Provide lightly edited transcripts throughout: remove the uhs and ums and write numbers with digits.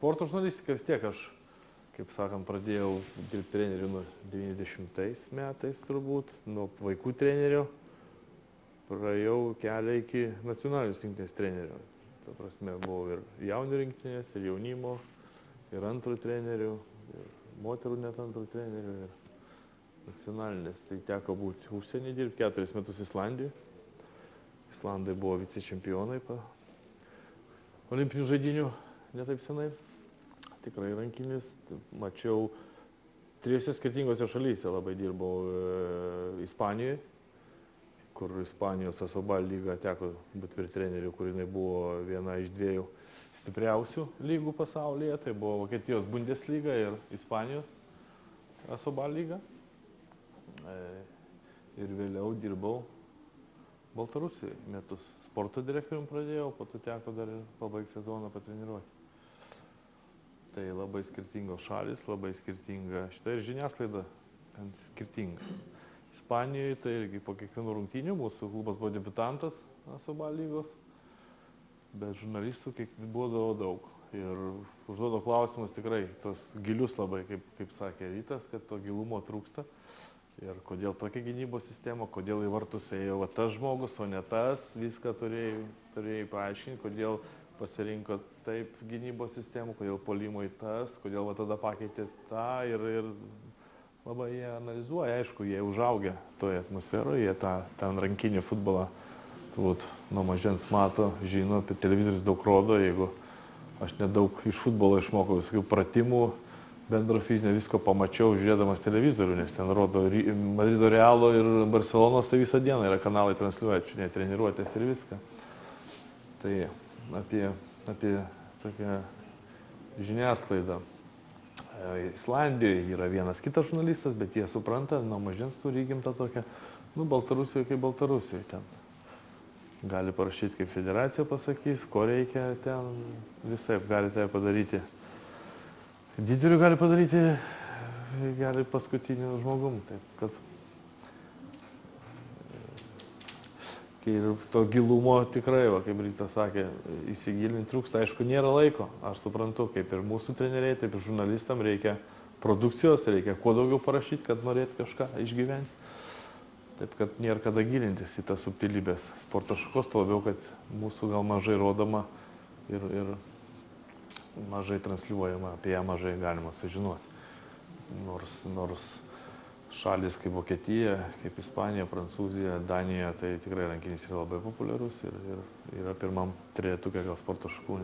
sporto žurnalistika vis tiek aš, kaip sakant, pradėjau dirbti treneriu nuo 90 metais turbūt, nuo vaikų trenerio. Praėjau kelią iki nacionalinės rinktinės trenerio. Ta prasme, buvau ir jaunių rinktinės, ir jaunimo, ir antrų trenerių, ir moterų net antrų trenerių, ir nacionalinės. Tai teko būti užsienį dirbti 4 metus Islandijoje. Islandai buvo vicečempionai olimpinių žaidynių, netaip senai. Tikrai rankinis. Mačiau 3 skirtingose šalyse, labai dirbau Ispanijoje, kur Ispanijos Asobal lyga teko būti ir trenerių, kur jinai buvo viena iš 2 stipriausių lygų pasaulyje. Tai buvo Vokietijos Bundesliga ir Ispanijos Asobal lyga. Ir vėliau dirbau Baltarusijoje metus. Sporto direktorium pradėjau, po to teko dar ir pabaigti sezoną patreniruoti. Tai labai skirtingos šalis, labai skirtinga šitą ir žiniasklaida skirtinga. Ispanijoje tai irgi po kiekvienų rungtynių mūsų klubas buvo debiutantas Asobal lygos, bet žurnalistų buvo daug. Ir užduodo klausimus tikrai, tos gilius labai, kaip sakė Rytas, kad to gilumo trūksta. Ir kodėl tokia gynybos sistema, kodėl į vartus ėjo tas žmogus, o ne tas, viską turėjai paaiškinti, kodėl pasirinko taip gynybos sistemą, kodėl puolimui tas, kodėl tada pakeitė tą ir labai jie analizuoja, aišku, jie užaugę toje atmosferoje, jie ten rankinį futbolą turbūt nuo mažens mato, žino, apie televizorius daug rodo, jeigu aš nedaug iš futbolo išmokau visokių pratimų, bendro fizinio visko pamačiau žiūrėdamas televizorių, nes ten rodo Madrido Realo ir Barcelonos, tai visą dieną yra kanalai transliuoja, čia treniruotės ir viską. Tai apie tokią žiniasklaidą. Islandijoje yra vienas kitas žurnalistas, bet jie supranta, nuo mažens turi įgimtą tokią, Baltarusijoje kaip Baltarusijoje ten. Gali parašyti, kaip federacija pasakys, ko reikia ten, visai gali tai padaryti. Dideliu gali padaryti, gali paskutiniu žmogum, taip kad ir to gilumo tikrai, kaip Rytas sakė, įsigilinti trūksta, aišku, nėra laiko, aš suprantu, kaip ir mūsų treneriai, taip ir žurnalistam reikia produkcijos, reikia kuo daugiau parašyti, kad norėt kažką išgyventi, taip kad nėra kada gilintis į tas subtilybės sporto šakos, tuo labiau, kad mūsų gal mažai rodoma ir mažai transliuojama, apie ją mažai galima sužinoti. Nors šalis kaip Vokietija, kaip Ispanija, Prancūzija, Danija, tai tikrai rankinis yra labai populiarus ir yra pirmam trejetuke gal sporto šakų.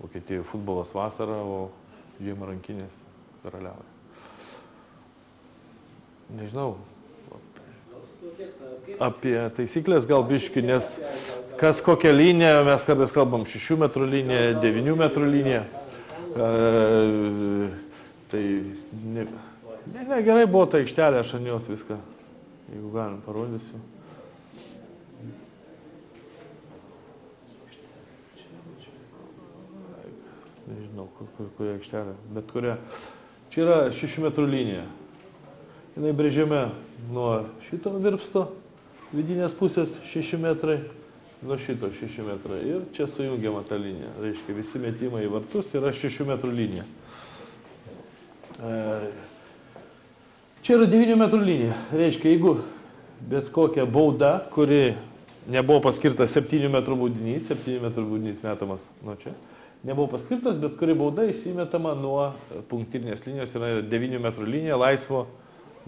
Vokietijoje futbolas vasarą, o žiemą rankinės karaliauja. Nežinau, apie taisyklės gal biški, nes kas kokią liniją, mes kartais kalbam 6 metrų liniją, 9 metrų liniją. Tai gerai buvo ta aikštelė, aš ant jos viską, jeigu galim, parodysiu. Nežinau, kuria aikštelė, bet kuria. Čia yra 6 metrų linija. Jinai brėžiame nuo šito virpsto, vidinės pusės 6 metrai, nuo šito 6 metrai. Ir čia sujungiama ta linija. Reiškia, visi metimai į vartus yra 6 metrų linija. Čia yra 9 metrų linija. Reiškia, jeigu bet kokia bauda, kuri nebuvo paskirtas 7 metrų baudinys, 7 metrų baudinys metamas nuo čia, nebuvo paskirtas, bet kuri bauda įsimetama nuo punktyrinės linijos, yra 9 metrų linija, laisvo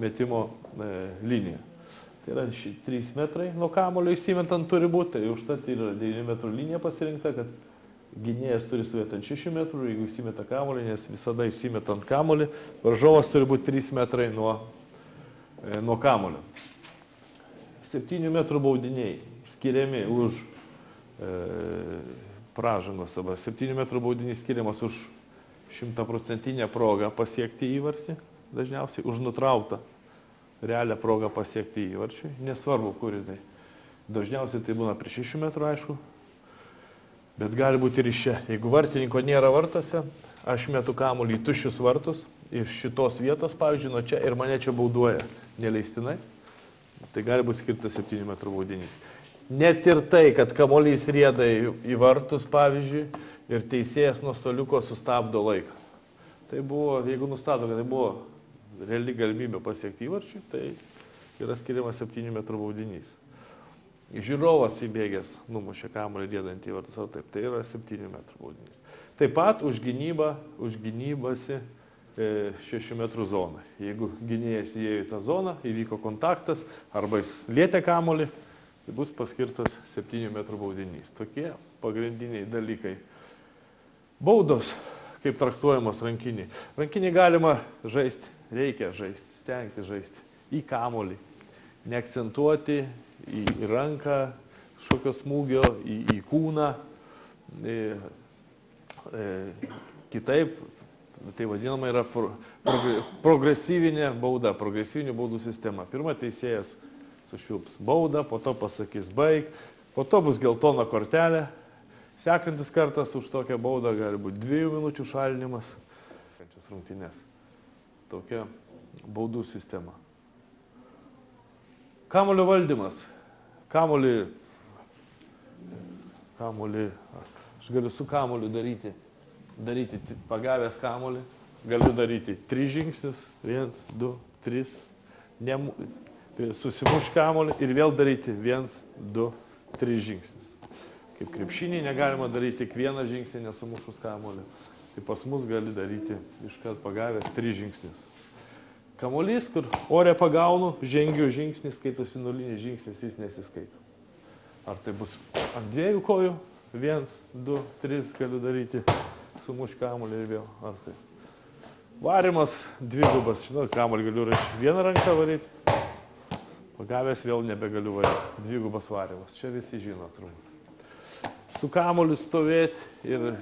metimo linija. Tai yra 3 metrai nuo kamulio įsimetant turi būti, tai užtat yra 9 metrų linija pasirinkta, kad gynėjas turi stovėti ant 6 metrų, jeigu įsimeta kamulį, nes visada įsimetant kamulį, varžovas turi būti 3 metrai nuo kamulio. 7 metrų baudiniai skiriami už pražangos, 7 metrų baudinys skiriamas už 100% progą pasiekti įvartį, dažniausiai už nutrautą realią progą pasiekti įvarčiui, nesvarbu kur jinai. Dažniausiai tai būna prie 6 metrų, aišku, bet gali būti ir iš čia. Jeigu vartininko nėra vartuose, aš metu kamuolį į tuščius vartus, iš šitos vietos, pavyzdžiui, nuo čia ir mane čia bauduoja neleistinai, tai gali būti skirtas 7 metrų baudinys. Net ir tai, kad kamuolys rieda į vartus, pavyzdžiui, ir teisėjas nuo staliuko sustabdo laiką. Tai buvo, jeigu nustato, kad tai buvo reali galimybė pasiekti įvarčių, tai yra skiriamas 7 metrų baudinys. Žiūrovas įbėgęs numušė kamuolį dėdant į vartus, taip, tai yra 7 metrų baudinys. Taip pat už gynybasi 6 metrų zoną. Jeigu gynėjas įėjo į tą zoną, įvyko kontaktas arba jis lietė kamuolį, tai bus paskirtas 7 metrų baudinys. Tokie pagrindiniai dalykai. Baudos, kaip traktuojamas rankiniai. Rankiniai galima žaisti, reikia žaisti, stengti žaisti į kamuolį, neakcentuoti į ranką, šokio smūgio, į kūną. Kitaip, tai vadinama yra progresyvinė bauda, progresyvinių baudų sistema. Pirma teisėjas sušvilps baudą, po to pasakys baig, po to bus geltona kortelė. Sekantis kartas už tokią baudą gali būti 2 minučių šalinimas. Rungtynės. Tokia baudų sistema. Kamuolio valdymas. Kamuolį, aš galiu su kamuoliu daryti pagavęs kamuolį, galiu daryti 3 žingsnius, 1, 2, 3, susimuš kamuolį ir vėl daryti 1, 2, 3 žingsnius. Kaip krepšinį negalima daryti tik 1 žingsnį nesumušus kamuolį, tai pas mus gali daryti iškart pagavęs 3 žingsnius. Kamuolys, kur ore pagaunu, žengiu žingsnį, skaitosi nulinis žingsnis, jis nesiskaito. Ar tai bus ant 2 kojų, 1, 2, 3 galiu daryti, sumuš kamuolį ir vėl. Ar tai. Varimas dvigubas, žinau, kamuolį galiu vieną ranką varyti, pagavęs vėl nebegaliu varyti. Dvigubas varimas, čia visi žino turbūt. Su kamuoliu stovėti ir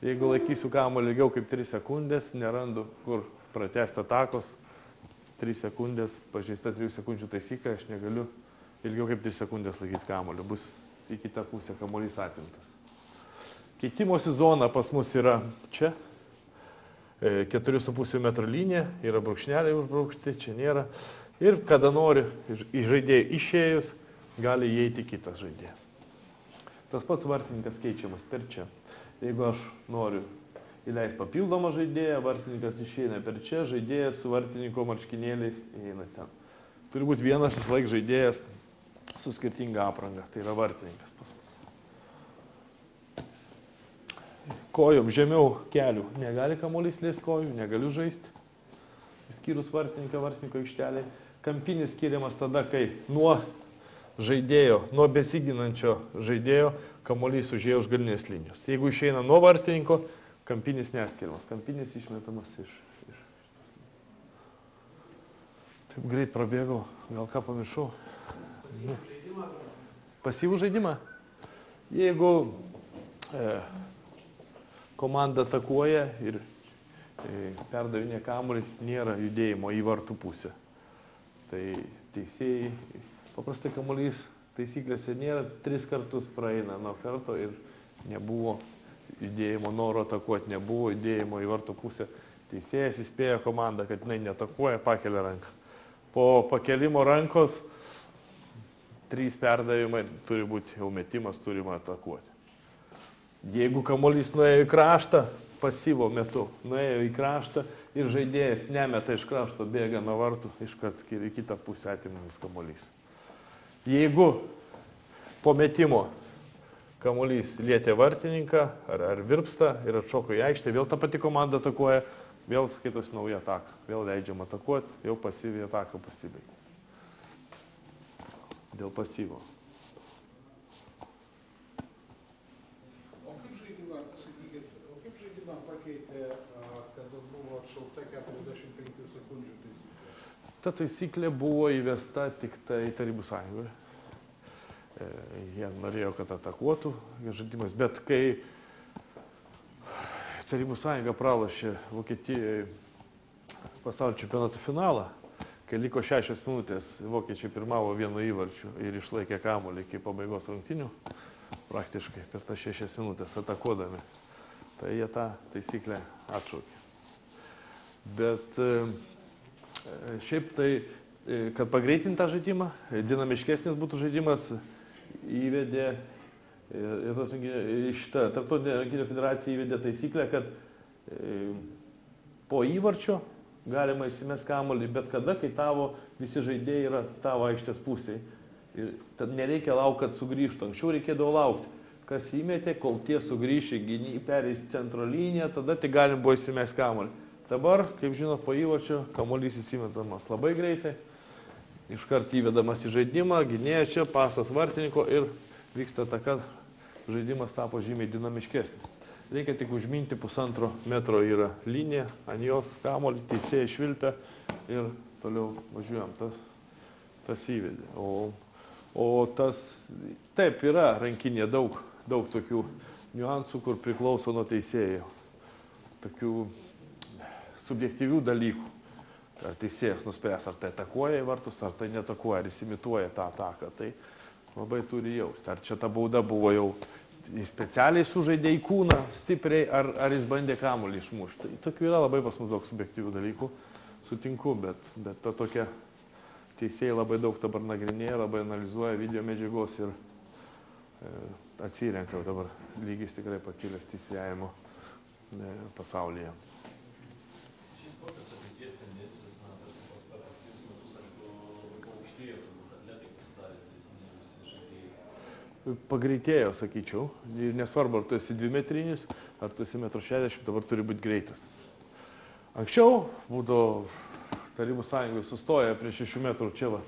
jeigu laikysiu kamuolį ilgiau kaip 3 sekundės, nerandu kur pratęsti atakos, 3 sekundės, pažeista 3 sekundžių taisyklė, aš negaliu ilgiau kaip 3 sekundės laikyti kamuolį, bus į kitą pusę kamuolys atimtas. Keitimosi zona pas mus yra čia, 4,5 metro linija, yra brūkšneliai užbraukšti, čia nėra. Ir kada nori į žaidėją išėjus, gali įeiti kitas žaidėjas. Tas pats vartininkas keičiamas per čia. Jeigu aš noriu įleisti papildomą žaidėją, vartininkas išeina per čia, žaidėjas su vartininko marškinėliais įeina ten. Turi būti vienas vis laik žaidėjas su skirtinga apranga, tai yra vartininkas pas mus. Kojom žemiau kelių negali kamuolys leist kojų, negaliu žaisti. Skyrus vartininko aikštelėje. Kampinis skiriamas tada, kai nuo žaidėjo, nuo besiginančio žaidėjo kamuolys užėjo už galinės linijos. Jeigu išeina nuo vartininko, kampinis neskiriamas. Kampinis išmetamas iš. Taip greit prabėgau, gal ką pamiršau. Pasyvų žaidimą. Jeigu komanda atakuoja ir perdavinė kamuolį, nėra judėjimo į vartų pusę. Tai teisėjai, paprastai kamuolys taisyklėse nėra, 3 kartus praeina nuo karto ir nebuvo judėjimo, noro atakuoti, nebuvo judėjimo į vartų pusę. Teisėjas įspėja komandą, kad jinai neatakuoja, pakelia ranką. Po pakelimo rankos 3 perdavimai turi būti jau metimas, turima atakuoti. Jeigu kamuolys nuėjo į kraštą, pasyvo metu, nuėjo į kraštą ir žaidėjas nemeta iš krašto, bėga nuo vartų, iškart skiria į kitą pusę atimamas kamuolys. Jeigu po metimo kamuolys lietė vartininką ar virpsta ir atšoko į aikštę, vėl ta pati komanda atakuoja, vėl skaitosi nauja ataka, vėl leidžiama atakuoti, jau pasyviai ataka pasibaigia. Dėl pasyvo. O kaip žaidimą pakeitė, kada buvo atšaukta 45 sekundžių taisyklė? Ta taisyklė buvo įvesta tik tai Tarybų Sąjungoje. Jie norėjo, kad atakuotų žaidimas, bet kai Tarybų Sąjunga pralošė Vokietijoje pasaulio čempionato finalą, kai liko 6 minutės, vokiečiai pirmavo 1 įvarčiu ir išlaikė kamuolį iki pabaigos rungtynių, praktiškai per tas 6 minutės atakuodami, tai jie tą taisyklę atšaukė. Bet šiaip tai, kad pagreitinti tą žaidimą, dinamiškesnis būtų žaidimas, įvedė Ir šitą Tarptautinė rankinio federacija įvedė taisyklę, kad po įvarčio galima įsimesti kamuolį, bet kada, kai tavo visi žaidėjai yra tavo aikštės pusėje. Ir tad nereikia laukti, kad sugrįžtų. Anksčiau reikėdavo laukti, kas įmetė, kol tie sugrįžė, perės centro liniją, tada tik galim buvo įsimesti kamuolį. Dabar, kaip žinot, po įvarčio kamuolys įsimetamas labai greitai. Iškart įvedamas į žaidimą, gynėjas čia, pasas vartininko ir vyksta ta, kad žaidimas tapo žymiai dinamiškesnis. Reikia tik užminti 1,5 metro yra linija, ant jos kamuolį, teisėjai švilpia ir toliau važiuojam. Tas įvedė. O tas, taip, yra rankinė daug tokių niuansų, kur priklauso nuo teisėjų. Tokių subjektyvių dalykų. Ar teisėjas nuspręs, ar tai atakuoja į vartus, ar tai netakuoja, ar jis imituoja tą ataką. Tai labai turi jausti. Ar čia ta bauda buvo jau specialiai sužaidė į kūną stipriai, ar jis bandė kamuolį išmušti. Tai tokių yra labai pas mus daug subjektyvių dalykų, sutinku, bet ta tokia teisėjai labai daug dabar nagrinėja, labai analizuoja video medžiagos ir atsirenka dabar lygis tikrai pakilęs teisėjimo pasaulyje. Pagreitėjo, sakyčiau, ir nesvarbu, ar tu esi 2-metrinis, ar tu esi 1,60 m, dabar turi būti greitas. Anksčiau būdavo Tarybų sąjungoje sustoja prie 6 metrų, čia va,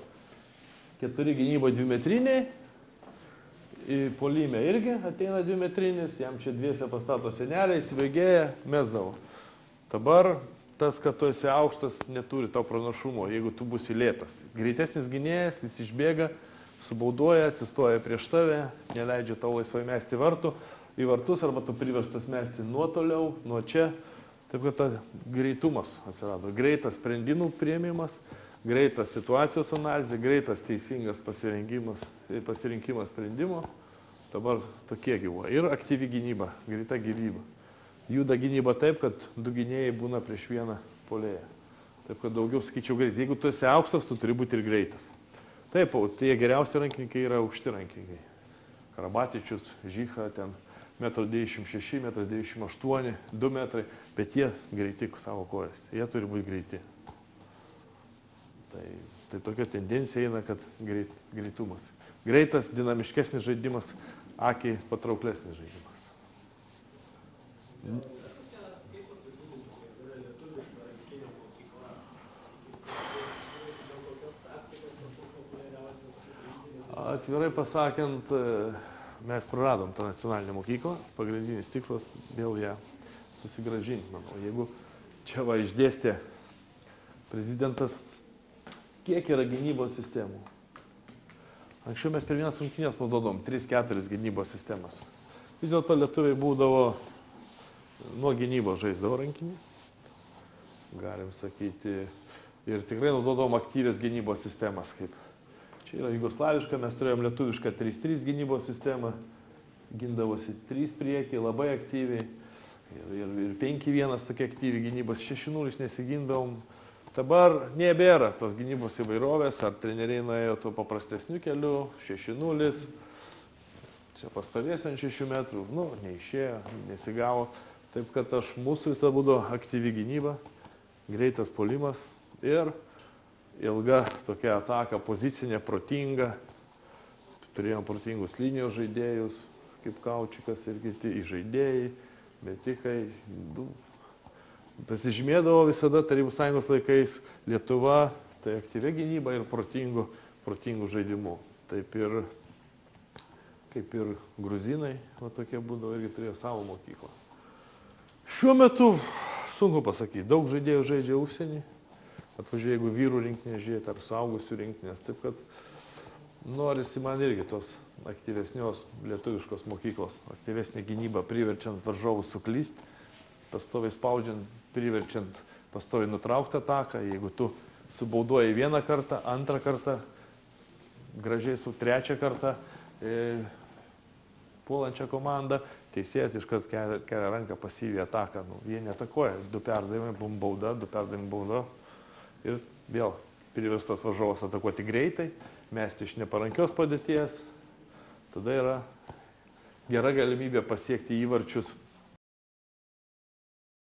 4 gynybo 2-metriniai, į puolime irgi ateina 2-metrinis, jam čia dviese pastato senelė, įsibėgėja, mesdavo. Dabar tas, kad tu esi aukštas, neturi to pranašumo, jeigu tu būsi lėtas. Greitesnis gynėjas, jis išbėga, subaudoja, atsistoja prieš tave, neleidžia tau laisvai mesti į vartus, arba tu priverstas mesti nuo toliau, nuo čia. Taip kad ta greitumas atsirado. Greitas sprendimų priėmimas, greitas situacijos analizė, greitas teisingas pasirinkimas sprendimo. Dabar tokie gyvo. Ir aktyvi gynyba, greita gyvyba. Juda gynyba taip, kad 2 gynėjai būna prieš vieną puolėją. Taip kad daugiau, sakyčiau, greitai. Jeigu tu esi aukštas, tu turi būti ir greitas. Taip, tie geriausi rankininkai yra aukšti rankininkai. Karabatičius, Žycha, ten 1,96 m, 1,98 m, 2 metrai, bet jie greiti savo kojas. Jie turi būti greiti. Tai tokia tendencija eina, kad greitumas. Greitas, dinamiškesnis žaidimas, akiai patrauklesnis žaidimas. Atvirai pasakant, mes praradom tą nacionalinę mokyklą, pagrindinis tikslas vėl ją susigrąžinti, manau. Jeigu čia va išdėstė prezidentas, kiek yra gynybos sistemų. Anksčiau mes per vienas rungtynės naudodom 3-4 gynybos sistemas. Vis dėlto lietuviai būdavo nuo gynybos žaisdavo rankinį, galim sakyti, ir tikrai naudodom aktyvės gynybos sistemas, kaip čia yra jugoslaviška, mes turėjom lietuvišką 3-3 gynybos sistemą, gindavosi 3 priekį, labai aktyviai, ir 5-1 tokia aktyvi gynybos, 6-0 nesigindavom. Dabar nebėra tos gynybos įvairovės, ar treneriai nuėjo tuo paprastesniu keliu, 6-0, čia pastovės ant 6 metrų, neišėjo, nesigavo. Taip kad mūsų visą būdo aktyvi gynyba, greitas puolimas ir ilga tokia ataka, pozicinė, protinga. Turėjom protingus linijos žaidėjus, kaip Kaučikas ir kiti žaidėjai, metikai. Pasižymėdavo visada Tarybų sąjungos laikais Lietuva, tai aktyvia gynyba ir protingų žaidimų. Taip ir kaip ir gruzinai, tokie būdavo, irgi turėjo savo mokyklą. Šiuo metu sunku pasakyti, daug žaidėjų žaidžia užsienį. Atvažiuoja, jeigu vyrų rinktinė žiūrėti ar suaugusių rinktinės. Taip kad norisi man irgi tos aktyvesnios lietuviškos mokyklos, aktyvesnė gynyba, priverčiant varžovus suklysti, pastoviai spaudžiant, priverčiant pastoviai nutraukti ataką. Jeigu tu subauduoji 1 kartą, 2 kartą, gražiai su 3 kartą puolančią komandą, teisėjas iškart kelia ranką pasyviai ataką. Jie netakoja, 2 perdavimai, bauda, 2 perdavimai bauda. Ir vėl priverstas varžovas atakuoti greitai, mesti iš neparankios padėties. Tada yra gera galimybė pasiekti įvarčius